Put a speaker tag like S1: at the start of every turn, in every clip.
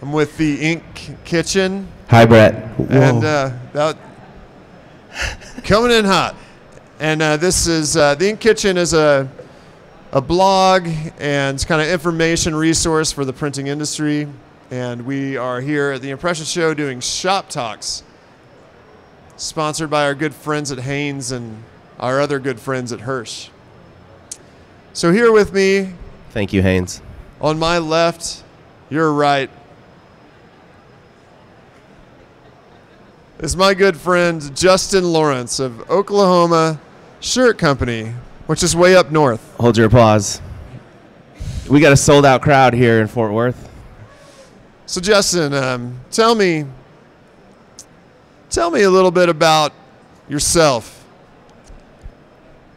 S1: I'm with the Ink Kitchen.
S2: Hi, Brett.
S1: And coming in hot. And this is the Ink Kitchen is a blog and kind of information resource for the printing industry. And we are here at the Impressions Show doing shop talks, sponsored by our good friends at Hanes and our other good friends at Hirsch. So here with me,
S2: Thank you, Hanes.
S1: on my left, your right, is my good friend Justin Lawrence of Oklahoma Shirt Company, which is way up north.
S2: Hold your applause. We got a sold-out crowd here in Fort Worth.
S1: So Justin, tell me a little bit about yourself.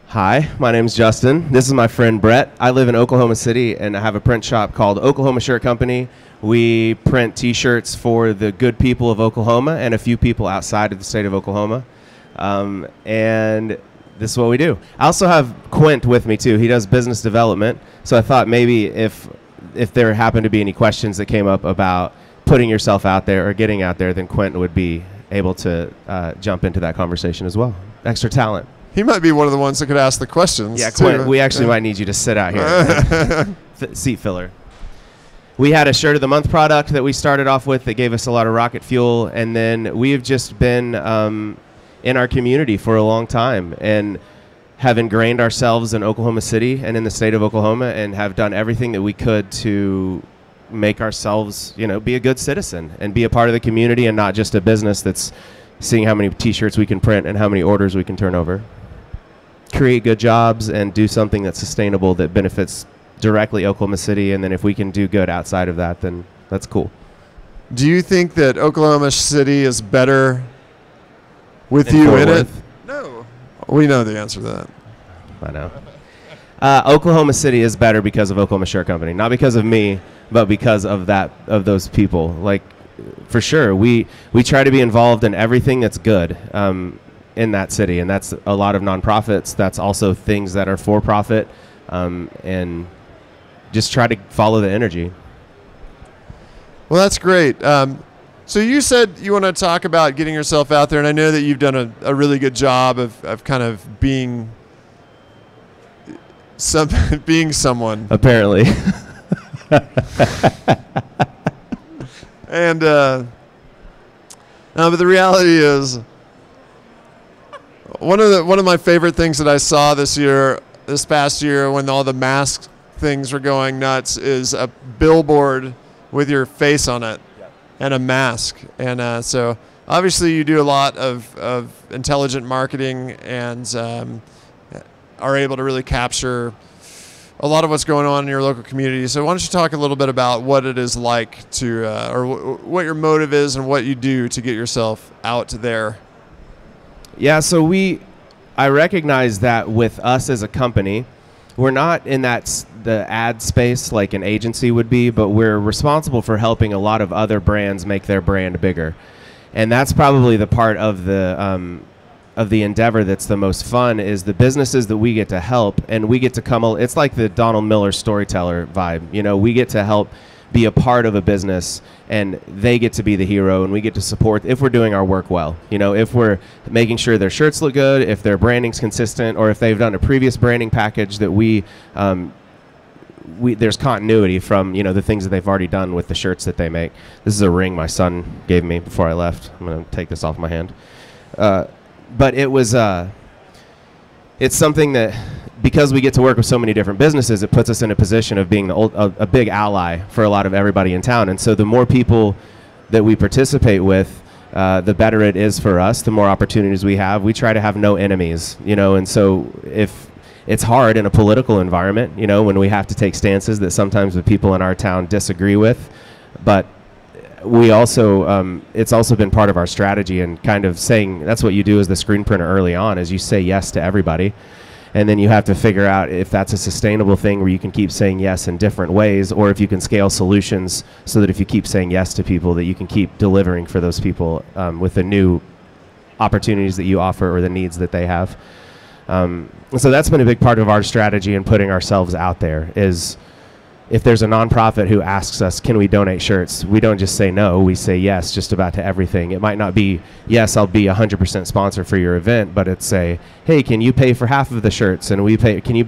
S2: Hi, my name's Justin. This is my friend Brett. I live in Oklahoma City, and I have a print shop called Oklahoma Shirt Company. We print T-shirts for the good people of Oklahoma and a few people outside of the state of Oklahoma. And this is what we do. I also have Quint with me, too. He does business development. So I thought maybe if there happened to be any questions that came up about putting yourself out there or getting out there, then Quint would be able to jump into that conversation as well. Extra talent.
S1: He might be one of the ones that could ask the questions.
S2: Yeah, Quint, we actually might need you to sit out here. Seat filler. We had a Shirt of the Month product that we started off with that gave us a lot of rocket fuel, and then we have just been in our community for a long time and have ingrained ourselves in Oklahoma City and in the state of Oklahoma and have done everything that we could to make ourselves, be a good citizen and be a part of the community and not just a business that's seeing how many T-shirts we can print and how many orders we can turn over. Create good jobs and do something that's sustainable that benefits directly Oklahoma City, and then if we can do good outside of that, then that's cool.
S1: Do you think that Oklahoma City is better with you
S2: Fort
S1: in
S2: Worth?
S1: it? No. We know the answer to that.
S2: I know. Oklahoma City is better because of Oklahoma Shirt Company, not because of me, but because of those people. Like, for sure, we try to be involved in everything that's good in that city, and that's a lot of nonprofits. That's also things that are for profit, and just try to follow the energy.
S1: Well, that's great. So you said you want to talk about getting yourself out there, and I know that you've done a really good job of kind of being someone.
S2: Apparently.
S1: And but the reality is, one of my favorite things that I saw this past year, when all the mask things were going nuts, is a billboard with your face on it and a mask. And so obviously you do a lot of intelligent marketing and are able to really capture a lot of what's going on in your local community. So why don't you talk a little bit about what it is like to, or what your motive is and what you do to get yourself out there?
S2: Yeah, so I recognize that with us as a company, we're not in the ad space like an agency would be, but we're responsible for helping a lot of other brands make their brand bigger. And that's probably the part of the endeavor that's the most fun, is the businesses that we get to help, and we get to it's like the Donald Miller storyteller vibe. We get to help be a part of a business, and they get to be the hero, and we get to support if we're doing our work well. If we're making sure their shirts look good, if their branding's consistent, or if they've done a previous branding package that there's continuity from the things that they've already done with the shirts that they make. This is a ring my son gave me before I left. I'm going to take this off my hand. But it's something that, because we get to work with so many different businesses, it puts us in a position of being a big ally for a lot of everybody in town. And so the more people that we participate with, the better it is for us, the more opportunities we have. We try to have no enemies, and so if it's hard in a political environment, when we have to take stances that sometimes the people in our town disagree with, but we also, it's also been part of our strategy, and kind of saying, that's what you do as the screen printer early on, is you say yes to everybody. And then you have to figure out if that's a sustainable thing where you can keep saying yes in different ways, or if you can scale solutions so that if you keep saying yes to people, that you can keep delivering for those people with the new opportunities that you offer or the needs that they have. So that's been a big part of our strategy in putting ourselves out there, is if there's a nonprofit who asks us, can we donate shirts, we don't just say no, we say yes just about to everything. It might not be, yes, I'll be 100% sponsor for your event, but it's say, hey, can you pay for half of the shirts, and we pay, can you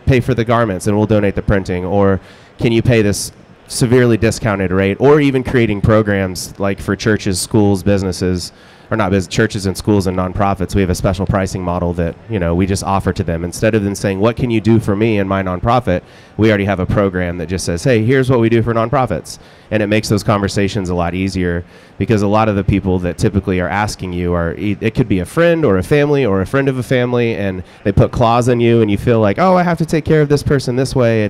S2: pay for the garments, and we'll donate the printing, or can you pay this severely discounted rate, or even creating programs like for churches, schools, businesses, or not churches and schools and nonprofits. We have a special pricing model that, we just offer to them. Instead of them saying, what can you do for me and my nonprofit, we already have a program that just says, hey, here's what we do for nonprofits. And it makes those conversations a lot easier, because a lot of the people that typically are asking you it could be a friend or a family or a friend of a family, and they put claws on you, and you feel like, oh, I have to take care of this person this way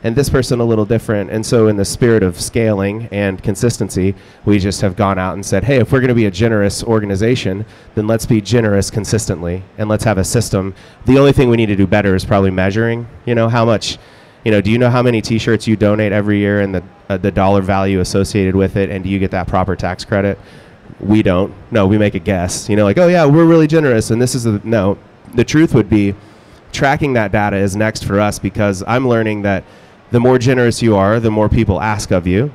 S2: and this person a little different. And so in the spirit of scaling and consistency, we just have gone out and said, hey, if we're going to be a generous organization, then let's be generous consistently, and let's have a system. The only thing we need to do better is probably measuring, how much, do you know how many t-shirts you donate every year and the dollar value associated with it, and do you get that proper tax credit? We don't. No, we make a guess, like, oh yeah, we're really generous, and this is no. The truth would be tracking that data is next for us, because I'm learning that the more generous you are, the more people ask of you.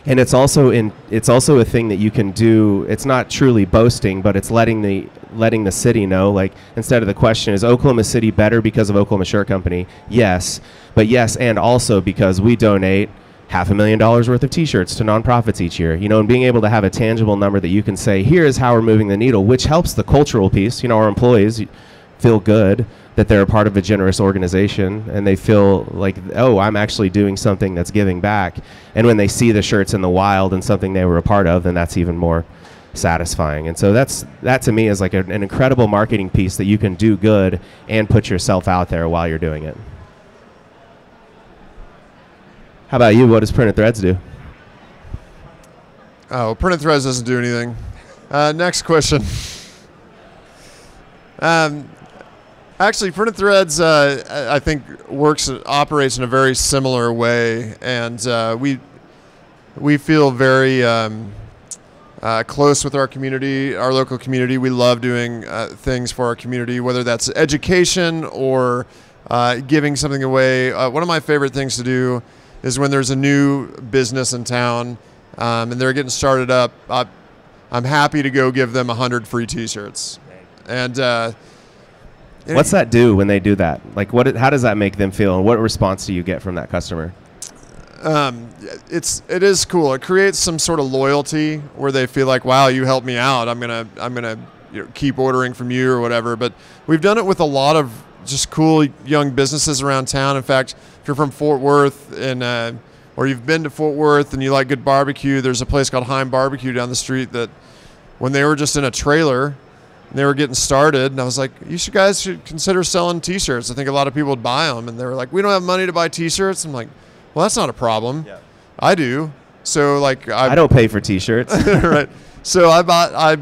S2: And it's also a thing that you can do. It's not truly boasting, but it's letting the city know. Like, instead of the question, is Oklahoma City better because of Oklahoma Shirt Company? Yes, but yes, and also because we donate $500,000 worth of t-shirts to nonprofits each year. And being able to have a tangible number that you can say, here is how we're moving the needle, which helps the cultural piece. Our employees feel good that they're a part of a generous organization, and they feel like, oh, I'm actually doing something that's giving back. And when they see the shirts in the wild and something they were a part of, then that's even more satisfying. And so that to me is like an incredible marketing piece that you can do good and put yourself out there while you're doing it. How about you? What does Printed Threads do?
S1: Oh, Printed Threads doesn't do anything. Next question. Actually, Printed Threads, I think, operates in a very similar way, and we feel very close with our community, our local community. We love doing things for our community, whether that's education or giving something away. One of my favorite things to do is when there's a new business in town and they're getting started up, I'm happy to go give them 100 free T-shirts. And
S2: what's that do when they do that? Like, how does that make them feel, and what response do you get from that customer?
S1: It is cool. It creates some sort of loyalty where they feel like, wow, you helped me out. I'm gonna keep ordering from you or whatever. But we've done it with a lot of just cool young businesses around town. In fact, if you're from Fort Worth or you've been to Fort Worth and you like good barbecue, there's a place called Heim Barbecue down the street that when they were just in a trailer, they were getting started, and I was like, you guys should consider selling T-shirts. I think a lot of people would buy them. And they were like, we don't have money to buy T-shirts. I'm like, well, that's not a problem. Yeah. I do. So like, I
S2: don't pay for T-shirts.
S1: Right. So I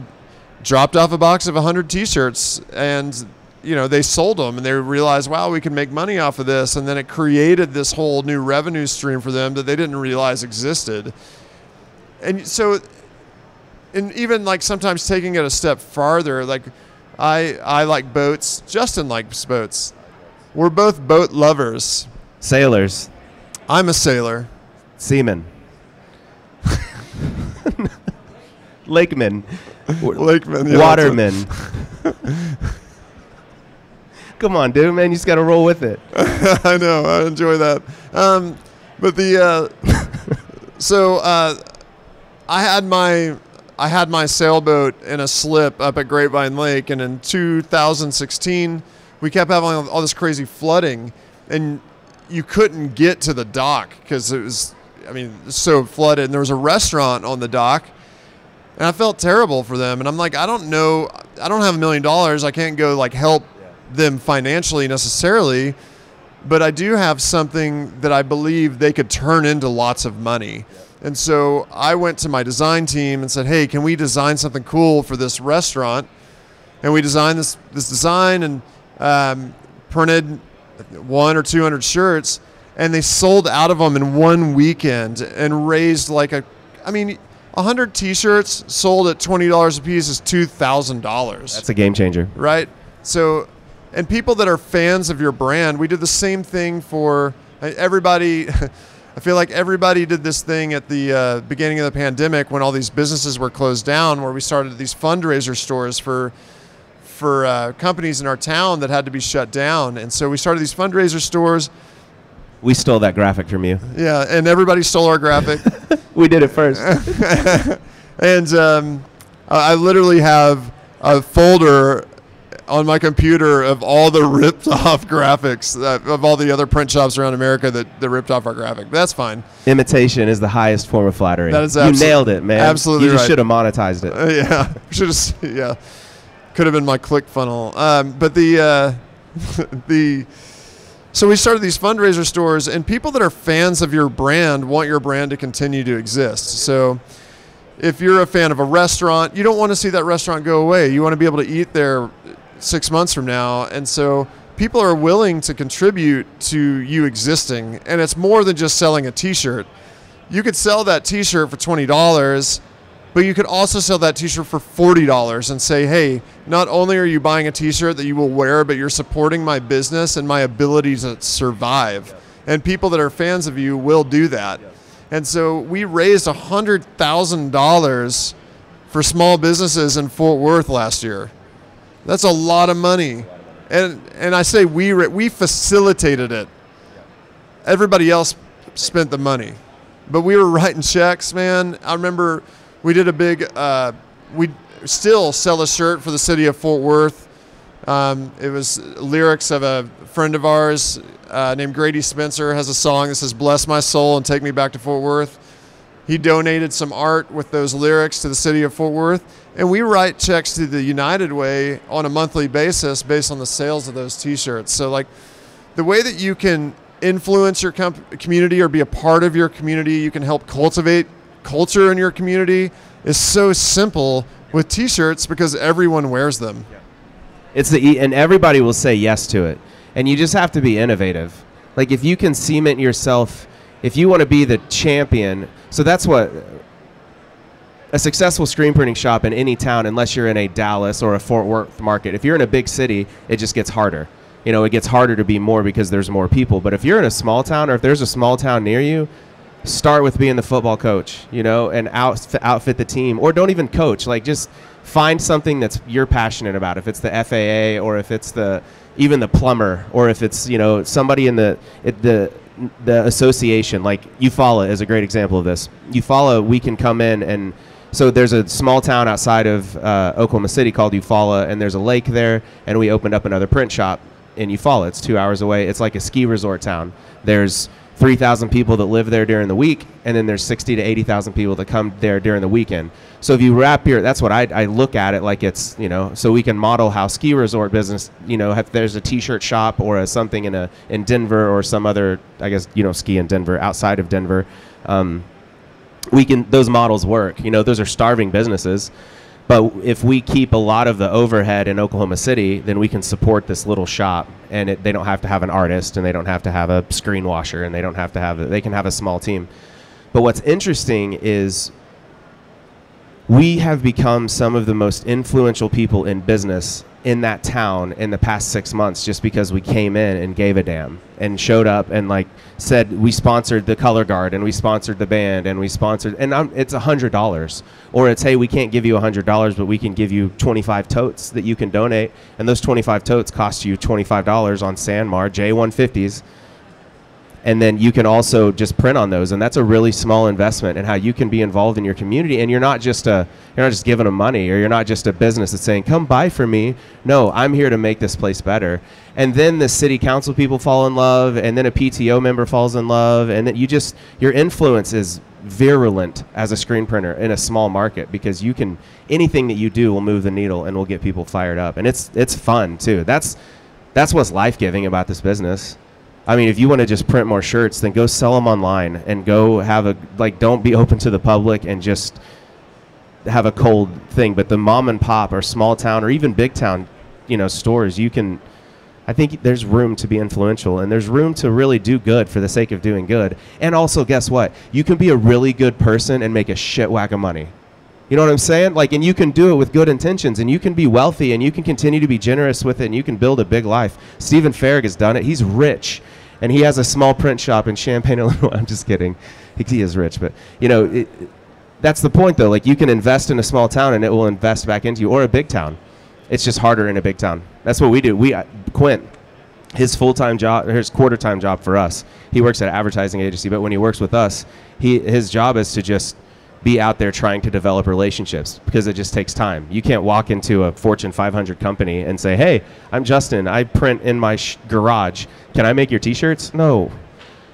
S1: dropped off a box of 100 T-shirts, and they sold them, and they realized, wow, we can make money off of this. And then it created this whole new revenue stream for them that they didn't realize existed. And so, and even like sometimes taking it a step farther, like I like boats. Justin likes boats. We're both boat lovers.
S2: Sailors.
S1: I'm a sailor.
S2: Seaman. Lakeman.
S1: Lakeman. Yeah,
S2: Waterman. Come on, dude, man, you just got to roll with it.
S1: I know. I enjoy that. But so I had my sailboat in a slip up at Grapevine Lake, and in 2016, we kept having all this crazy flooding, and you couldn't get to the dock because it was, so flooded. And there was a restaurant on the dock, and I felt terrible for them. And I'm like, I don't have $1 million. I can't go like help them financially necessarily, but I do have something that I believe they could turn into lots of money. And so I went to my design team and said, hey, can we design something cool for this restaurant? And we designed this design and printed 100 or 200 shirts, and they sold out of them in one weekend and raised 100 T-shirts sold at $20 a piece is $2,000.
S2: That's a game changer.
S1: Right? So, and people that are fans of your brand, we did the same thing for Everybody, I feel like everybody did this thing at the beginning of the pandemic when all these businesses were closed down, where we started these fundraiser stores for companies in our town that had to be shut down. And so we started these fundraiser stores.
S2: We stole that graphic from you.
S1: Yeah, and everybody stole our graphic.
S2: We did it first.
S1: And I literally have a folder on my computer of all the ripped off graphics of all the other print shops around America that ripped off our graphic. But that's fine.
S2: Imitation is the highest form of flattery.
S1: That is
S2: you nailed it, man.
S1: Absolutely
S2: You just
S1: right.
S2: should have monetized it.
S1: Yeah, should have. Yeah, could have been my click funnel. But so we started these fundraiser stores, and people that are fans of your brand want your brand to continue to exist. So if you're a fan of a restaurant, you don't want to see that restaurant go away. You want to be able to eat there 6 months from now. And so people are willing to contribute to you existing. And it's more than just selling a t-shirt. You could sell that t-shirt for $20, but you could also sell that t-shirt for $40 and say, hey, not only are you buying a t-shirt that you will wear, but you're supporting my business and my ability to survive. And people that are fans of you will do that. And so we raised $100,000 for small businesses in Fort Worth last year. That's a lot of money. And I say we facilitated it. Everybody else spent the money. But we were writing checks, man. I remember we did a big, we still sell a shirt for the city of Fort Worth. It was lyrics of a friend of ours named Grady Spencer, has a song that says, "Bless my soul and take me back to Fort Worth." He donated some art with those lyrics to the city of Fort Worth. And we write checks to the United Way on a monthly basis based on the sales of those t-shirts. So like the way that you can influence your community or be a part of your community, you can help cultivate culture in your community, is so simple with t-shirts because everyone wears them.
S2: It's and everybody will say yes to it. And you just have to be innovative. Like if you can cement yourself, if you want to be the champion, so that's what a successful screen printing shop in any town, unless you're in a Dallas or a Fort Worth market, if you're in a big city, it just gets harder. You know, it gets harder to be more because there's more people. But if you're in a small town, or if there's a small town near you, start with being the football coach, you know, and outfit the team, or don't even coach. Like just find something that's you're passionate about. If it's the FAA, or if it's even the plumber, or if it's, you know, somebody in the association. Like Eufaula is a great example of this. Eufaula, we can come in and so there's a small town outside of Oklahoma City called Eufaula, and there's a lake there, and we opened up another print shop in Eufaula. It's 2 hours away. It's like a ski resort town. There's 3,000 people that live there during the week, and then there's 60 to 80,000 people that come there during the weekend. So if you wrap that's what I look at it like it's, you know, so we can model how ski resort business, you know, if there's a t-shirt shop or something in Denver or some other, I guess, you know, ski in Denver, outside of Denver, those models work. You know, those are starving businesses. But if we keep a lot of the overhead in Oklahoma City, then we can support this little shop, and they don't have to have an artist, and they don't have to have a screen washer, and they can have a small team. But what's interesting is we have become some of the most influential people in business in that town in the past 6 months, just because we came in and gave a damn and showed up and like said we sponsored the color guard and we sponsored the band and we sponsored, and it's $100, or it's, hey, we can't give you $100, but we can give you 25 totes that you can donate, and those 25 totes cost you $25 on Sanmar J150s. And then you can also just print on those, and that's a really small investment in how you can be involved in your community. And you're not just giving them money, or you're not just a business that's saying, come buy from me. No, I'm here to make this place better. And then the city council people fall in love, and then a PTO member falls in love, and then your influence is virulent as a screen printer in a small market, because anything that you do will move the needle and will get people fired up. And it's fun too. That's what's life-giving about this business. I mean, if you want to just print more shirts, then go sell them online and go don't be open to the public and just have a cold thing. But the mom and pop or small town or even big town, you know, stores, I think there's room to be influential, and there's room to really do good for the sake of doing good. And also, guess what? You can be a really good person and make a shit whack of money. You know what I'm saying? Like, and you can do it with good intentions, and you can be wealthy, and you can continue to be generous with it, and you can build a big life. Stephen Farrig has done it. He's rich. And he has a small print shop in Champaign, Illinois. I'm just kidding. He is rich, but that's the point, though. Like, you can invest in a small town, and it will invest back into you, or a big town. It's just harder in a big town. That's what we do. Quint, his full-time job, his quarter-time job for us, he works at an advertising agency, but when he works with us, his job is to just be out there trying to develop relationships, because it just takes time. You can't walk into a Fortune 500 company and say, hey, I'm Justin. I print in my garage. Can I make your T-shirts? No.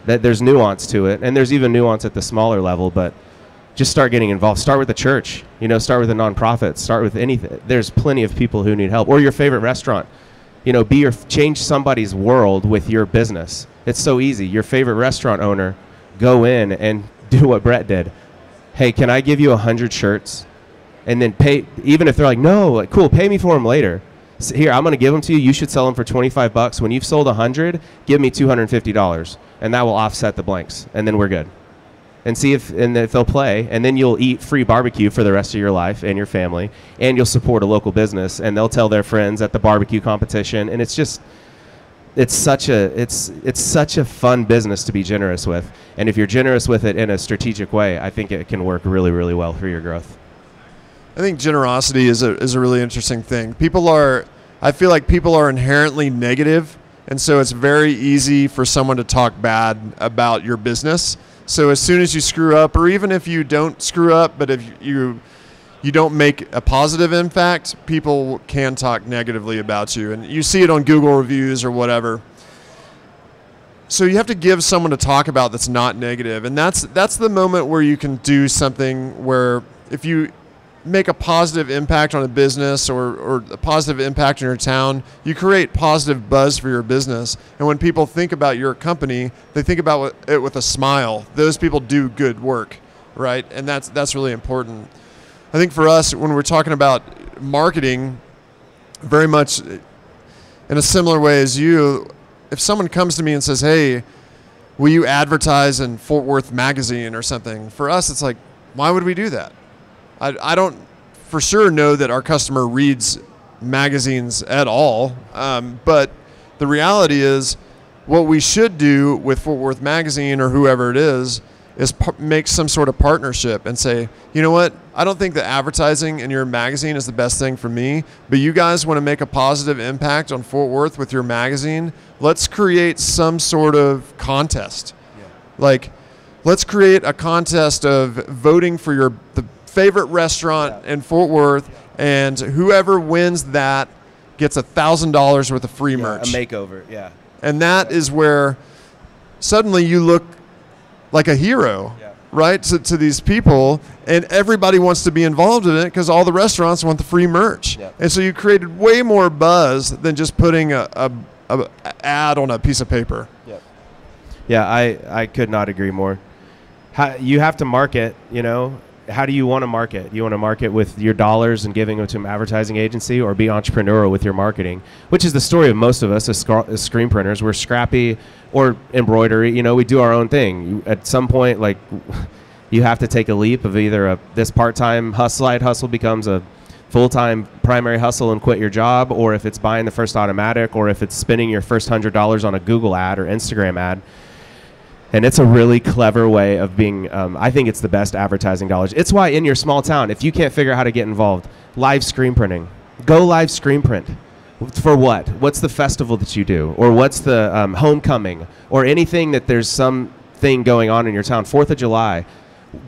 S2: There's nuance to it, and there's even nuance at the smaller level, but just start getting involved. Start with the church. Start with a nonprofit. Start with anything. There's plenty of people who need help. Or your favorite restaurant. Change somebody's world with your business. It's so easy. Your favorite restaurant owner, go in and do what Brett did. Hey, can I give you 100 shirts? And then pay, even if they're like, no, like, cool, pay me for them later. So here, I'm going to give them to you. You should sell them for $25. When you've sold 100, give me $250. And that will offset the blanks. And then we're good. And see if they'll play, and then you'll eat free barbecue for the rest of your life and your family, and you'll support a local business, and they'll tell their friends at the barbecue competition, and it's such a fun business to be generous with, and if you're generous with it in a strategic way, I think it can work really, really well for your growth.
S1: I think generosity is a really interesting thing. I feel like people are inherently negative, and so it's very easy for someone to talk bad about your business. So as soon as you screw up, or even if you don't screw up, but if you don't make a positive impact, people can talk negatively about you. And you see it on Google reviews or whatever. So you have to give someone to talk about that's not negative. And that's the moment where you can do something where if you make a positive impact on a business or a positive impact in your town, you create positive buzz for your business. And when people think about your company, they think about it with a smile. Those people do good work, right? And that's really important. I think for us, when we're talking about marketing, very much in a similar way as you, if someone comes to me and says, hey, will you advertise in Fort Worth Magazine or something? For us, it's like, why would we do that? I don't for sure know that our customer reads magazines at all, but the reality is what we should do with Fort Worth Magazine or whoever it is make some sort of partnership and say, you know what, I don't think that advertising in your magazine is the best thing for me, but you guys want to make a positive impact on Fort Worth with your magazine, let's create some sort of contest. Yeah. Like, let's create a contest of voting for the favorite restaurant in Fort Worth, and whoever wins that gets $1,000 worth of free merch.
S2: A makeover, yeah.
S1: And that is where suddenly you look like a hero, right, to these people, and everybody wants to be involved in it because all the restaurants want the free merch. Yeah. And so you created way more buzz than just putting a ad on a piece of paper.
S2: Yeah, I could not agree more. You have to market, How do you want to market? You want to market with your dollars and giving them to an advertising agency, or be entrepreneurial with your marketing, which is the story of most of us as screen printers. We're scrappy, or embroidery. We do our own thing. At some point, like, you have to take a leap of either this part-time side hustle becomes a full-time primary hustle and quit your job, or if it's buying the first automatic, or if it's spending your first $100 on a Google ad or Instagram ad. And it's a really clever way of being, I think it's the best advertising dollars. It's why in your small town, if you can't figure out how to get involved, live screen printing. Go live screen print. For what? What's the festival that you do? Or what's the homecoming? Or anything that there's something going on in your town. 4th of July.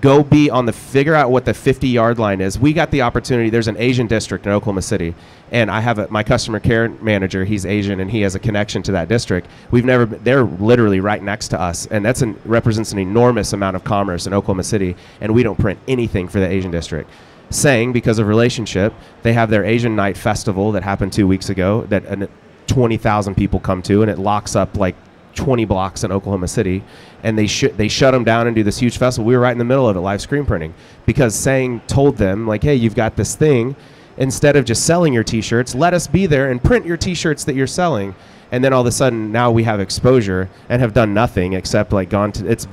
S2: Go figure out what the 50-yard line is. We got the opportunity. There's an Asian district in Oklahoma City, and I have my customer care manager. He's Asian, and he has a connection to that district. They're literally right next to us, and represents an enormous amount of commerce in Oklahoma City, and we don't print anything for the Asian district. Saying, because of relationship, they have their Asian Night Festival that happened 2 weeks ago that 20,000 people come to, and it locks up like 20 blocks in Oklahoma City, and they shut them down and do this huge festival. We were right in the middle of it, live screen printing, because told them, like, hey, you've got this thing. Instead of just selling your T-shirts, let us be there and print your T-shirts that you're selling. And then all of a sudden, now we have exposure and have done nothing except it's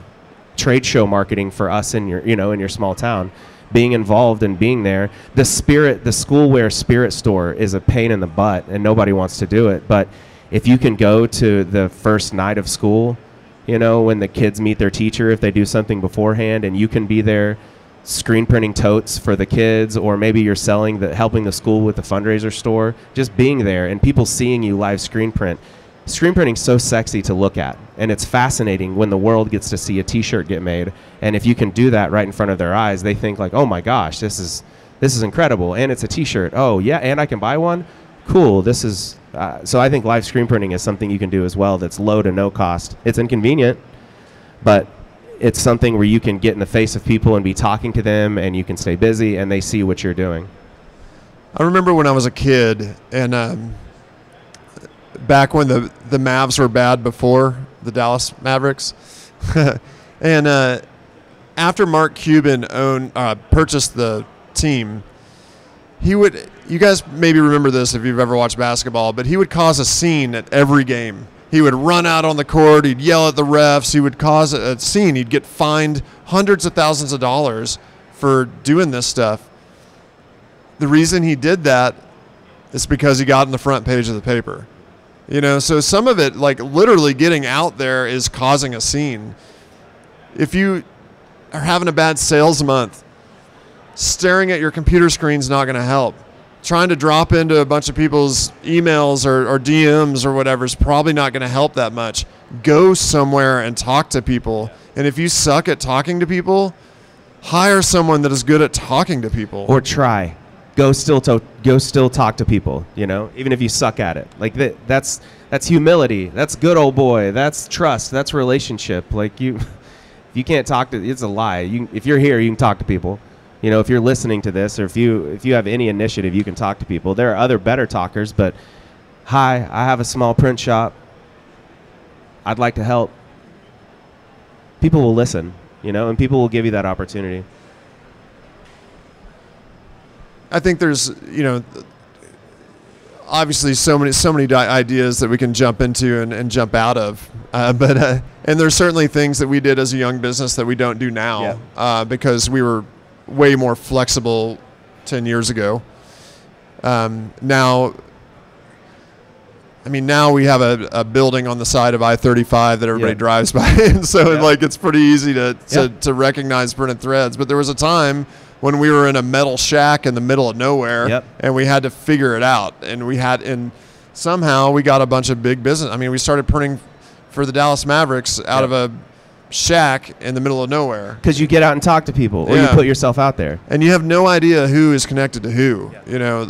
S2: trade show marketing for us in your small town. Being involved and being there. The schoolwear spirit store is a pain in the butt, and nobody wants to do it, but if you can go to the first night of school, you know, when the kids meet their teacher, if they do something beforehand, and you can be there screen printing totes for the kids, or maybe you're helping the school with the fundraiser store, just being there and people seeing you live screen print. Screen printing's so sexy to look at, and it's fascinating when the world gets to see a t-shirt get made. And if you can do that right in front of their eyes, they think like, oh my gosh, this is incredible, and it's a t-shirt. Oh yeah, and I can buy one? Cool. This is so I think live screen printing is something you can do as well that's low to no cost. It's inconvenient, but it's something where you can get in the face of people and be talking to them, and you can stay busy, and they see what you're doing.
S1: I remember when I was a kid, and back when the Mavs were bad before the Dallas Mavericks, and after Mark Cuban purchased the team, you guys maybe remember this if you've ever watched basketball, but he would cause a scene at every game. He would run out on the court, he'd yell at the refs, he would cause a scene, he'd get fined hundreds of thousands of dollars for doing this stuff. The reason he did that is because he got in the front page of the paper. You know, so some of it, like literally getting out there, is causing a scene. If you are having a bad sales month, staring at your computer screen is not going to help. Trying to drop into a bunch of people's emails or DMs or whatever is probably not going to help that much. Go somewhere and talk to people. And if you suck at talking to people, hire someone that is good at talking to people.
S2: Or try. Go still talk to people, you know, even if you suck at it. Like that's humility. That's good old boy. That's trust. That's relationship. Like if you can't talk to, it's a lie. If you're here, you can talk to people. You know, if you're listening to this, or if you have any initiative, you can talk to people. There are other better talkers, but hi, I have a small print shop. I'd like to help. People will listen, you know, and people will give you that opportunity.
S1: I think there's, you know, obviously so many ideas that we can jump into and jump out of. But there's certainly things that we did as a young business that we don't do now, because we were way more flexible 10 years ago. Now we have a building on the side of I-35 that everybody drives by, and so like it's pretty easy to recognize printed threads. But there was a time when we were in a metal shack in the middle of nowhere, and we had to figure it out. And somehow we got a bunch of big business. I mean, we started printing for the Dallas Mavericks out of a shack in the middle of nowhere.
S2: Because you get out and talk to people, or you put yourself out there.
S1: And you have no idea who is connected to who. You know,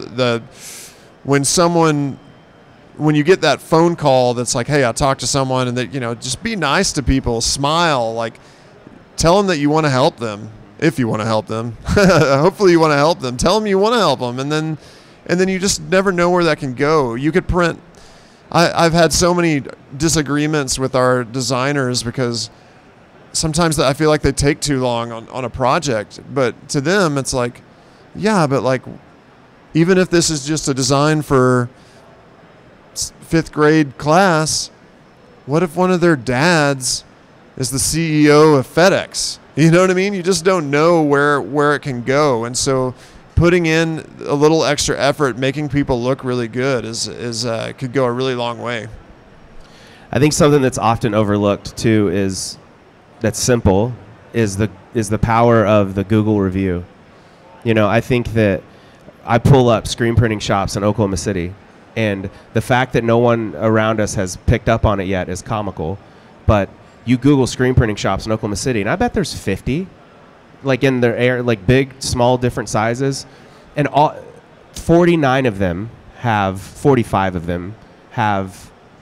S1: when you get that phone call that's like, hey, I talked to someone, and that, you know, just be nice to people, smile, like tell them that you want to help them. If you want to help them, hopefully you want to help them. Tell them you want to help them, and then you just never know where that can go. You could print. I've had so many disagreements with our designers because sometimes I feel like they take too long on a project. But to them, it's like, yeah, but like, even if this is just a design for 5th grade class, what if one of their dads is the CEO of FedEx? You know what I mean? You just don't know where it can go. And so putting in a little extra effort, making people look really good could go a really long way.
S2: I think something that's often overlooked too that's simple is the power of the Google review. You know, I think that I pull up screen printing shops in Oklahoma City, and the fact that no one around us has picked up on it yet is comical. But you Google screen printing shops in Oklahoma City, and I bet there's 50, like in their air, like big, small, different sizes, and 45 of them have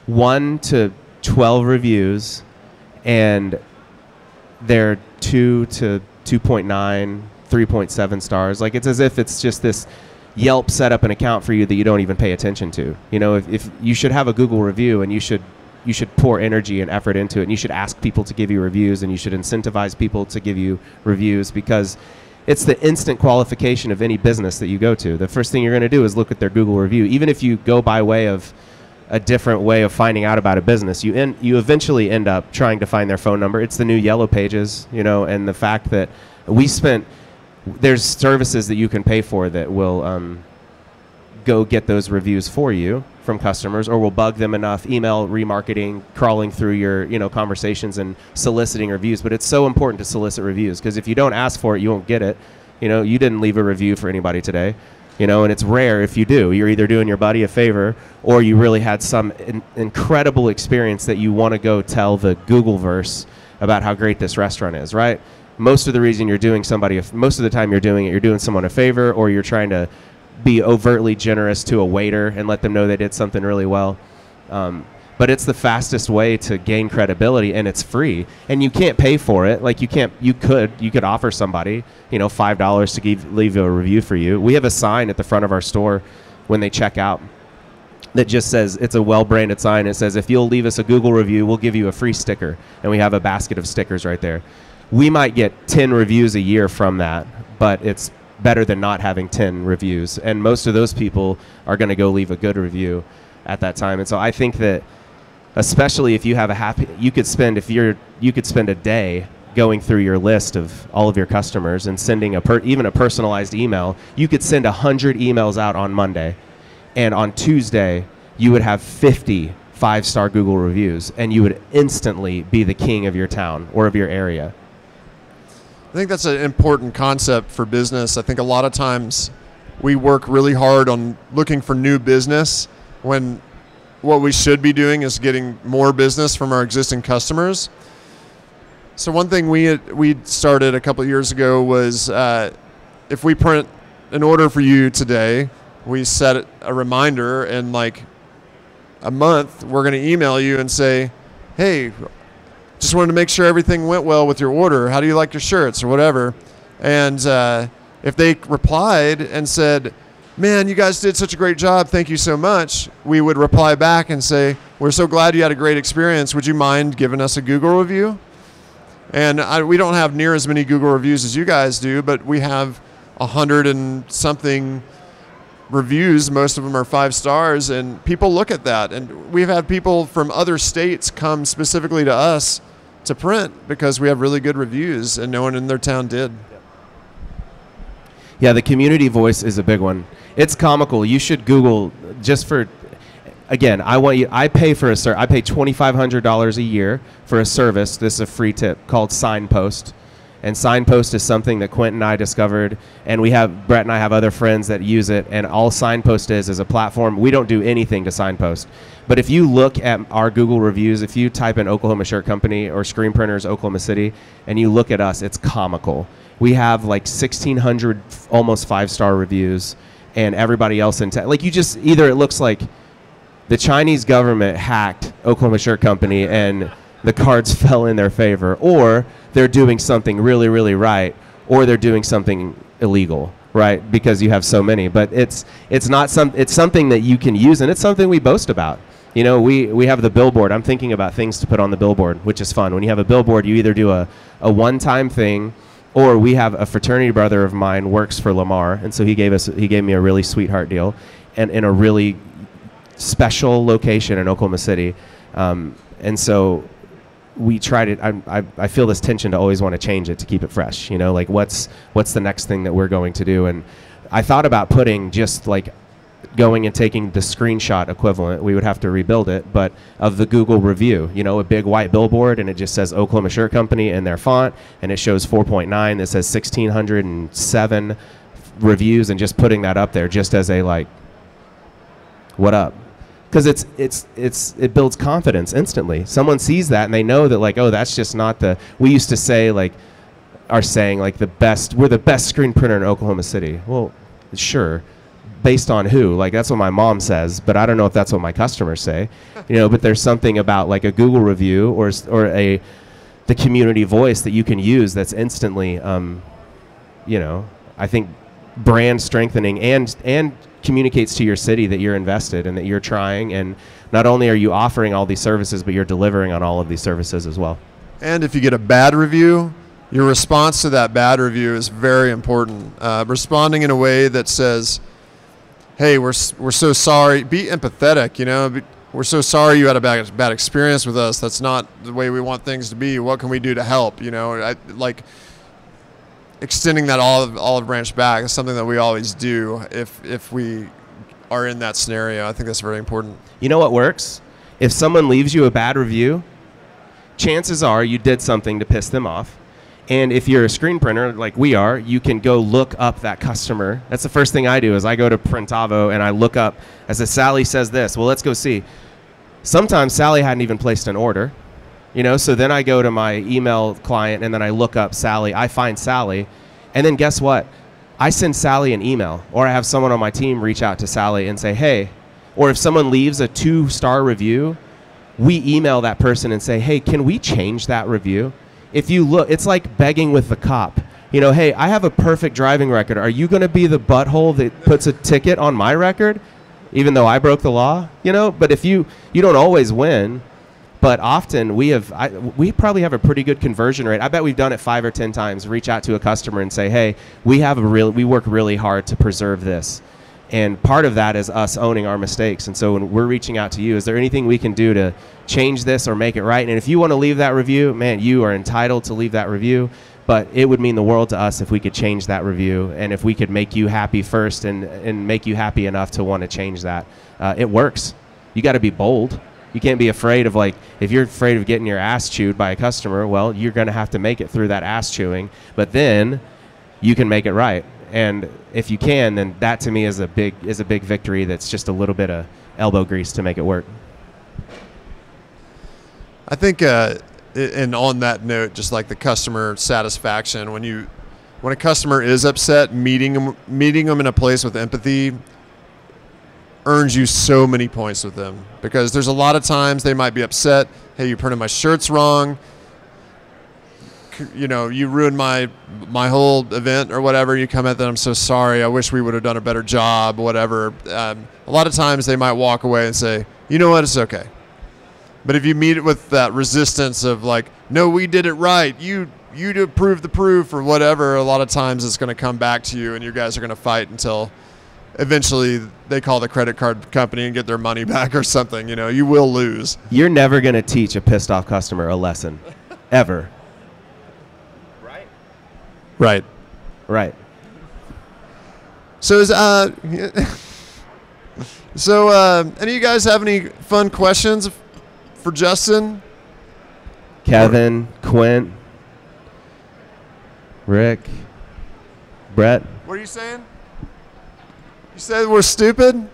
S2: 1 to 12 reviews, and they're 2 to 2.9, 3.7 stars. Like, it's as if it's just this Yelp set up an account for you that you don't even pay attention to. You know, if you should have a Google review, and you should pour energy and effort into it, and you should ask people to give you reviews, and you should incentivize people to give you reviews, because it's the instant qualification of any business that you go to. The first thing you're going to do is look at their Google review. Even if you go by way of a different way of finding out about a business, you eventually end up trying to find their phone number. It's the new Yellow Pages, you know, and the fact that there's services that you can pay for that will go get those reviews for you from customers, or we'll bug them enough, email remarketing, crawling through your conversations and soliciting reviews. But it's so important to solicit reviews, because if you don't ask for it, you won't get it. You didn't leave a review for anybody today, and it's rare if you do. You're either doing your buddy a favor, or you really had some incredible experience that you want to go tell the Googleverse about how great this restaurant is, right? Most of the reason you're doing most of the time you're doing someone a favor, or you're trying to be overtly generous to a waiter and let them know they did something really well. But it's the fastest way to gain credibility, and it's free. And you can't pay for it. Like you could offer somebody, $5 to leave a review for you. We have a sign at the front of our store when they check out that just says, it's a well-branded sign. It says, if you'll leave us a Google review, we'll give you a free sticker. And we have a basket of stickers right there. We might get 10 reviews a year from that, but it's better than not having 10 reviews. And most of those people are going to go leave a good review at that time. And so I think that, especially if you have you could spend a day going through your list of all of your customers and sending even a personalized email. You could send 100 emails out on Monday, and on Tuesday you would have 50 5-star Google reviews, and you would instantly be the king of your town or of your area.
S1: I think that's an important concept for business. I think a lot of times we work really hard on looking for new business when what we should be doing is getting more business from our existing customers. So one thing we started a couple of years ago was if we print an order for you today, we set a reminder, and like a month we're going to email you and say, hey, just wanted to make sure everything went well with your order. How do you like your shirts or whatever? And if they replied and said, man, you guys did such a great job, thank you so much, we would reply back and say, we're so glad you had a great experience. Would you mind giving us a Google review? And we don't have near as many Google reviews as you guys do, but we have 100 and something reviews. Most of them are 5 stars, and people look at that. And we've had people from other states come specifically to us to print because we have really good reviews, and no one in their town did.
S2: Yeah, the community voice is a big one. It's comical. You should Google just for, again, I pay $2,500 a year for a service. This is a free tip called Signpost. And Signpost is something that Quentin and I discovered, and Brett and I have other friends that use it, and all Signpost is a platform. We don't do anything to Signpost. But if you look at our Google reviews, if you type in Oklahoma Shirt Company or Screen Printers Oklahoma City, and you look at us, it's comical. We have like 1,600 almost 5-star reviews, and everybody else in town. Like either it looks like the Chinese government hacked Oklahoma Shirt Company and the cards fell in their favor, or they're doing something really, really right, or they're doing something illegal, right? Because you have so many. But it's something that you can use, and it's something we boast about. We have the billboard. I'm thinking about things to put on the billboard, which is fun. When you have a billboard, you either do a one-time thing, or we have a fraternity brother of mine works for Lamar, and so he gave me a really sweetheart deal, and in a really special location in Oklahoma City, and so we tried it. I feel this tension to always want to change it to keep it fresh. Like what's the next thing that we're going to do? And I thought about putting just like going and taking the screenshot equivalent. We would have to rebuild it, but of the Google review, a big white billboard, and it just says Oklahoma Shirt Company in their font, and it shows 4.9 that says 1,607 reviews, and just putting that up there just as a like, what up? Because it builds confidence instantly. Someone sees that and they know that like, oh, that's just not we used to say like, we're the best screen printer in Oklahoma City. Well, sure, based on who? Like that's what my mom says, but I don't know if that's what my customers say. But there's something about like a Google review or the community voice that you can use that's instantly, I think brand strengthening and communicates to your city that you're invested and that you're trying, and not only are you offering all these services, but you're delivering on all of these services as well. And
S1: if you get a bad review, your response to that bad review is very important. Responding in a way that says, hey, we're so sorry. Be empathetic, we're so sorry you had a bad experience with us. That's not the way we want things to be. What can we do to help? Extending that olive branch back is something that we always do if we are in that scenario. I think that's very important.
S2: You know what works? If someone leaves you a bad review, chances are you did something to piss them off. And if you're a screen printer like we are, you can go look up that customer. That's the first thing I do is I go to Printavo and I look up, as if Sally says this, well, let's go see. Sometimes Sally hadn't even placed an order, so then I go to my email client and then I look up Sally. I find Sally, and then guess what? I send Sally an email, or I have someone on my team reach out to Sally and say, hey, or if someone leaves a 2-star review, we email that person and say, hey, can we change that review? If you look, it's like begging with the cop. Hey, I have a perfect driving record. Are you going to be the butthole that puts a ticket on my record, even though I broke the law? But if you don't always win, but often we probably have a pretty good conversion rate. I bet we've done it 5 or 10 times. Reach out to a customer and say, hey, we work really hard to preserve this. And part of that is us owning our mistakes. And so when we're reaching out to you, is there anything we can do to change this or make it right? And if you want to leave that review, man, you are entitled to leave that review. But it would mean the world to us if we could change that review and if we could make you happy first and make you happy enough to want to change that. It works. You got to be bold. You can't be afraid of, if you're afraid of getting your ass chewed by a customer, well, you're going to have to make it through that ass chewing. But then you can make it right. And if you can, then that to me is a big victory. That's just a little bit of elbow grease to make it work.
S1: I think, and on that note, just like the customer satisfaction, when a customer is upset, meeting them in a place with empathy earns you so many points with them, because there's a lot of times they might be upset. Hey, you printed my shirts wrong. You ruined my whole event or whatever. You come at them, I'm so sorry. I wish we would have done a better job, whatever. A lot of times they might walk away and say, you know what, it's okay. But if you meet it with that resistance of no, we did it right. You prove the proof or whatever, a lot of times it's going to come back to you and you guys are going to fight until eventually they call the credit card company and get their money back or something. You will lose.
S2: You're never going to teach a pissed off customer a lesson, ever.
S1: Right. So any of you guys have any fun questions for Justin?
S2: Kevin, Quint, Rick, Brett.
S1: What are you saying? You said we're stupid?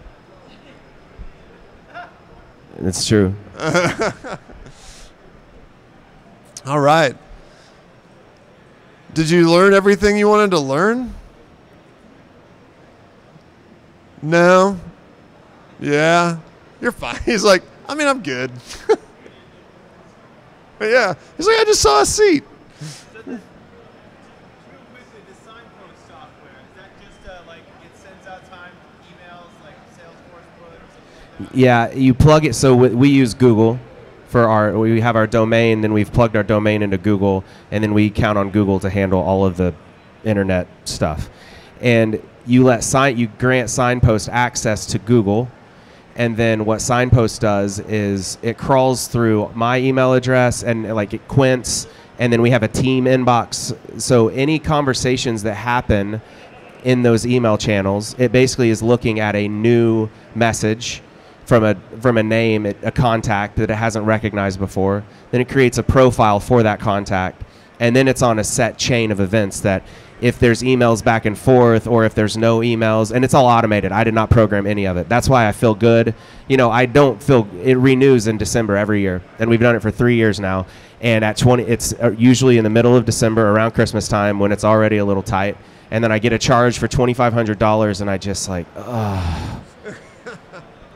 S2: It's true.
S1: All right. Did you learn everything you wanted to learn? No? Yeah? You're fine. He's like, I'm good. But yeah. He's like, I just saw a seat.
S3: So real quickly, the signpost software, is that just it sends out timed emails like Salesforce would or something like that?
S2: Yeah, you plug it. So we use Google. We have our domain, then we've plugged our domain into Google, and then we count on Google to handle all of the internet stuff. And you grant Signpost access to Google, and then what Signpost does is it crawls through my email address and it Quint's, and then we have a team inbox. So any conversations that happen in those email channels, it basically is looking at a new message from a name, a contact that it hasn't recognized before. Then it creates a profile for that contact. And then it's on a set chain of events that if there's emails back and forth or if there's no emails, and it's all automated. I did not program any of it. That's why I feel good. I don't feel, it renews in December every year. And we've done it for 3 years now. And it's usually in the middle of December around Christmas time when it's already a little tight. And then I get a charge for $2,500 and I just ugh.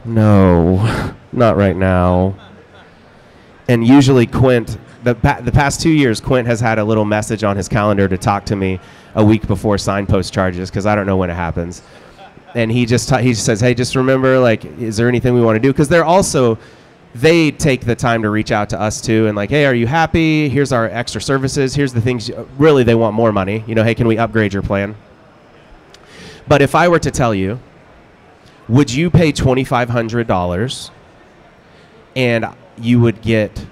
S2: No, not right now. And usually Quint, the past 2 years, Quint has had a little message on his calendar to talk to me a week before Signpost charges, because I don't know when it happens. And he says, hey, just remember, is there anything we want to do? Because they take the time to reach out to us too and hey, are you happy? Here's our extra services. Here's the things. Really, they want more money. Hey, can we upgrade your plan? But if I were to tell you, would you pay $2,500 and you would get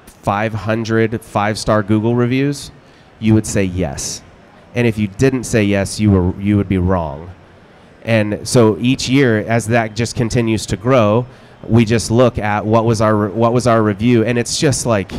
S2: 500 5-star Google reviews? You would say yes. And if you didn't say yes, you would be wrong. And so each year, as that just continues to grow, we just look at what was our review, and it's just like,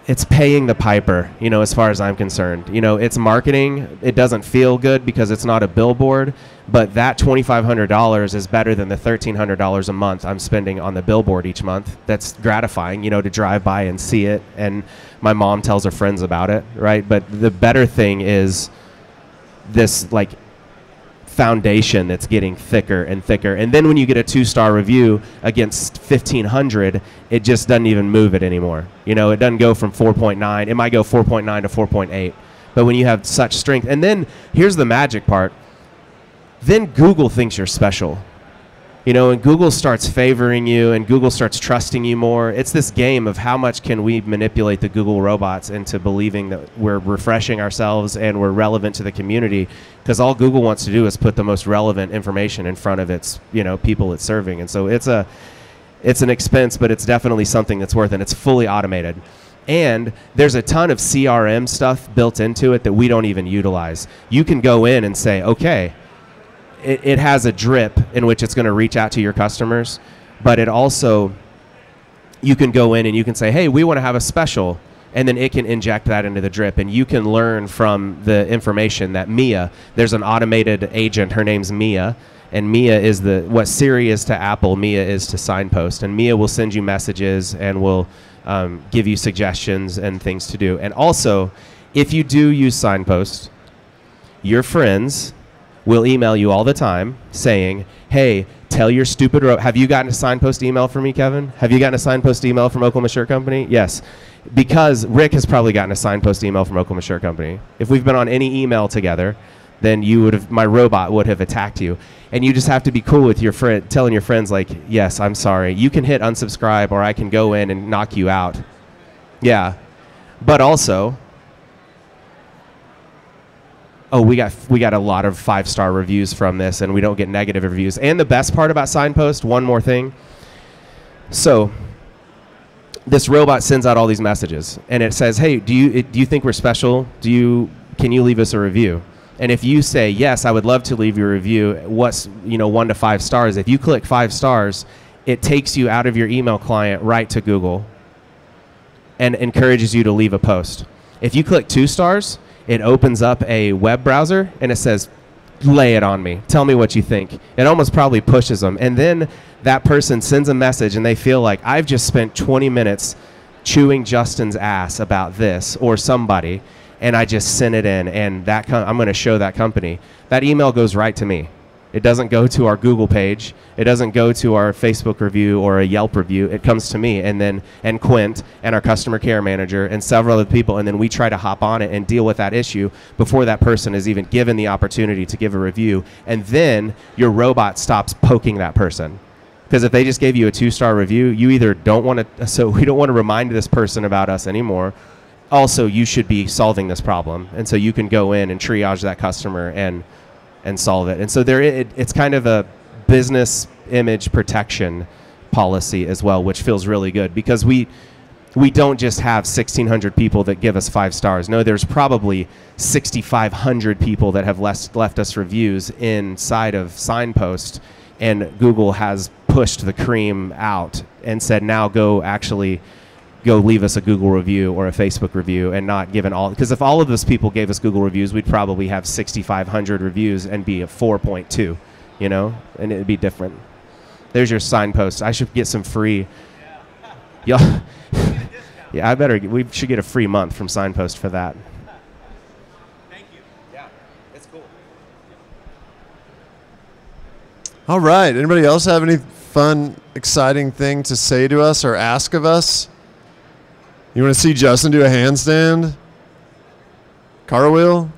S2: it's paying the piper, as far as I'm concerned. It's marketing. It doesn't feel good because it's not a billboard, but that $2,500 is better than the $1,300 a month I'm spending on the billboard each month. That's gratifying, to drive by and see it, and my mom tells her friends about it, right? But the better thing is this, like, foundation that's getting thicker and thicker. And then when you get a 2-star review against 1,500, it just doesn't even move it anymore. It doesn't go from 4.9. It might go 4.9 to 4.8. But when you have such strength, and then here's the magic part, then Google thinks you're special. And Google starts favoring you, and Google starts trusting you more. It's this game of how much can we manipulate the Google robots into believing that we're refreshing ourselves and we're relevant to the community, because all Google wants to do is put the most relevant information in front of its, people it's serving. And so it's an expense, but it's definitely something that's worth it. It's fully automated. And there's a ton of CRM stuff built into it that we don't even utilize. You can go in and say, okay, it has a drip in which it's going to reach out to your customers, but it also, you can go in and you can say, hey, we want to have a special, and then it can inject that into the drip, and you can learn from the information that Mia, there's an automated agent, her name's Mia, and Mia is what Siri is to Apple, Mia is to Signpost, and Mia will send you messages and will give you suggestions and things to do. And also, if you do use Signpost, your friends will email you all the time saying, hey, tell your stupid have you gotten a Signpost email from me, Kevin? Have you gotten a Signpost email from Oklahoma Shirt Company? Yes. Because Rick has probably gotten a Signpost email from Oklahoma Shirt Company. If we've been on any email together, then my robot would have attacked you. And you just have to be cool with your friend, telling your friends, like, yes, I'm sorry. You can hit unsubscribe, or I can go in and knock you out. Yeah. But also, we got a lot of 5-star reviews from this, and we don't get negative reviews. And the best part about Signpost, one more thing. So this robot sends out all these messages, and it says, hey, do you think we're special? Can you leave us a review? And if you say, yes, I would love to leave your review, what's 1 to 5 stars? If you click 5 stars, it takes you out of your email client right to Google and encourages you to leave a post. If you click 2 stars, it opens up a web browser, and it says, lay it on me. Tell me what you think. It almost probably pushes them. And then that person sends a message, and they feel like, I've just spent 20 minutes chewing Justin's ass about this or somebody, and I just sent it in, and I'm going to show that company. That email goes right to me. It doesn't go to our Google page. It doesn't go to our Facebook review or a Yelp review. It comes to me, and Quint and our customer care manager and several other people, and then we try to hop on it and deal with that issue before that person is even given the opportunity to give a review. And then your robot stops poking that person. Because if they just gave you a 2-star review, you either don't want to, so we don't want to remind this person about us anymore. Also, you should be solving this problem. And so you can go in and triage that customer and solve it. And so it's kind of a business image protection policy as well, which feels really good, because we don't just have 1,600 people that give us 5 stars. No, there's probably 6,500 people that have left us reviews inside of Signpost, and Google has pushed the cream out and said, now go leave us a Google review or a Facebook review, and not given all, because if all of those people gave us Google reviews, we'd probably have 6,500 reviews and be a 4.2, and it'd be different. There's your Signpost. I should get some free. Yeah, we should get a free month from Signpost for that.
S3: Thank you.
S2: Yeah, it's cool.
S1: All right. Anybody else have any fun, exciting thing to say to us or ask of us? You want to see Justin do a handstand? Cartwheel?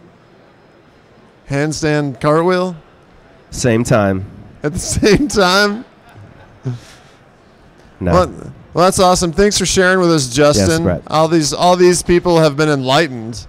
S1: Handstand cartwheel?
S2: Same time.
S1: At the same time?
S2: No.
S1: Well, that's awesome. Thanks for sharing with us, Justin.
S2: Yes, Brett.
S1: All these people have been enlightened